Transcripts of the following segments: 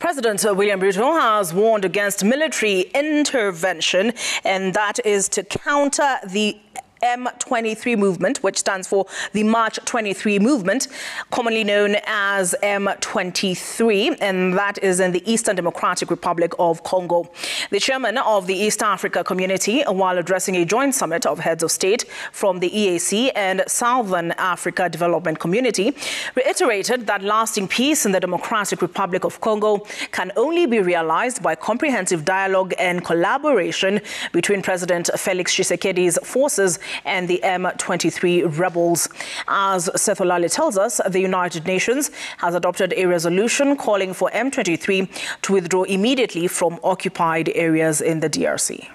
President William Ruto has warned against military intervention, and that is to counter the M23 movement, which stands for the March 23 movement, commonly known as M23, and that is in the Eastern Democratic Republic of Congo. The chairman of the East Africa Community, while addressing a joint summit of heads of state from the EAC and Southern Africa Development Community, reiterated that lasting peace in the Democratic Republic of Congo can only be realized by comprehensive dialogue and collaboration between President Felix Tshisekedi's forces and the M23 rebels. As Seth Olale tells us, the United Nations has adopted a resolution calling for M23 to withdraw immediately from occupied areas in the DRC.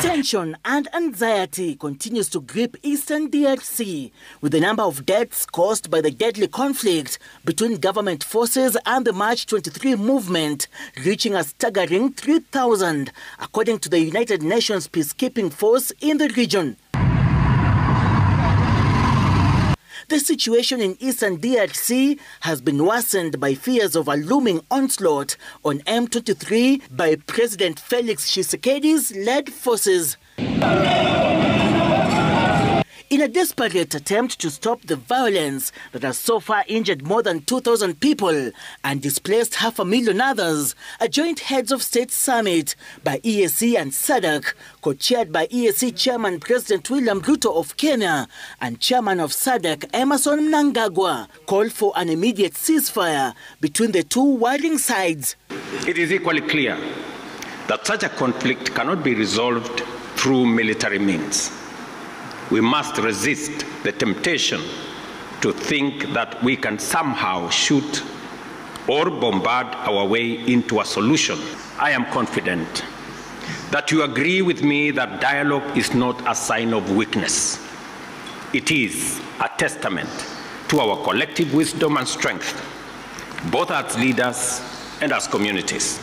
Tension and anxiety continues to grip Eastern DRC, with the number of deaths caused by the deadly conflict between government forces and the March 23 movement reaching a staggering 3,000, according to the United Nations peacekeeping force in the region. The situation in Eastern DRC has been worsened by fears of a looming onslaught on M23 by President Felix Tshisekedi's led forces. In a desperate attempt to stop the violence that has so far injured more than 2,000 people and displaced 500,000 others, a joint heads of state summit by EAC and SADC, co-chaired by EAC Chairman President William Ruto of Kenya and Chairman of SADC Emmerson Mnangagwa, called for an immediate ceasefire between the two warring sides. It is equally clear that such a conflict cannot be resolved through military means. We must resist the temptation to think that we can somehow shoot or bombard our way into a solution. I am confident that you agree with me that dialogue is not a sign of weakness. It is a testament to our collective wisdom and strength, both as leaders and as communities.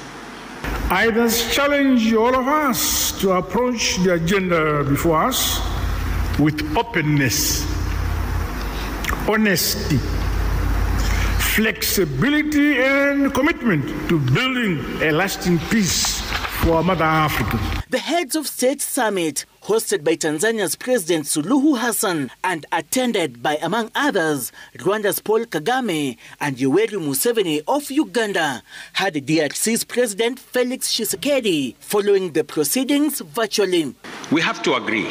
I thus challenge all of us to approach the agenda before us with openness, honesty, flexibility, and commitment to building a lasting peace for Mother Africa. The Heads of State Summit, hosted by Tanzania's President Suluhu Hassan and attended by, among others, Rwanda's Paul Kagame and Yoweri Museveni of Uganda, had DRC's President Felix Tshisekedi following the proceedings virtually. We have to agree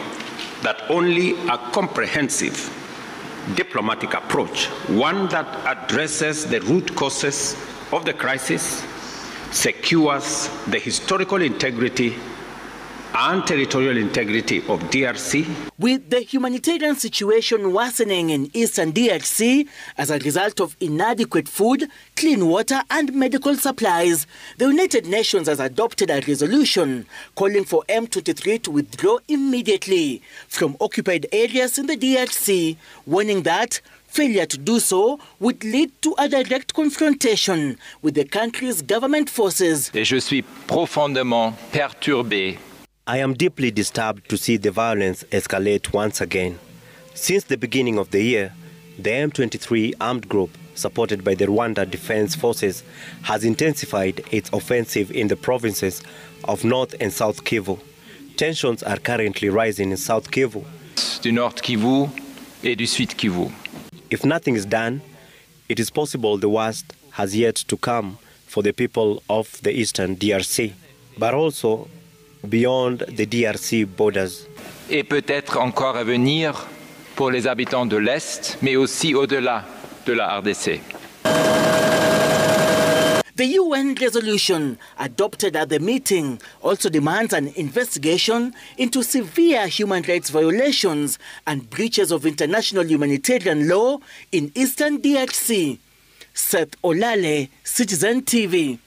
that only a comprehensive diplomatic approach, one that addresses the root causes of the crisis, secures the historical integrity and territorial integrity of DRC. With the humanitarian situation worsening in Eastern DRC as a result of inadequate food, clean water and medical supplies, the United Nations has adopted a resolution calling for M23 to withdraw immediately from occupied areas in the DRC, warning that failure to do so would lead to a direct confrontation with the country's government forces. Et je suis profondément perturbé. I am deeply disturbed to see the violence escalate once again. Since the beginning of the year, the M23 armed group, supported by the Rwanda Defense Forces, has intensified its offensive in the provinces of North and South Kivu. Tensions are currently rising in South Kivu, Du Nord Kivu et du Sud Kivu. If nothing is done, it is possible the worst has yet to come for the people of the Eastern DRC, but also beyond the DRC borders. Et peut-être encore à venir pour les habitants de l'Est, mais aussi au-delà de la RDC. The UN resolution adopted at the meeting also demands an investigation into severe human rights violations and breaches of international humanitarian law in Eastern DRC. Seth Olale, Citizen TV.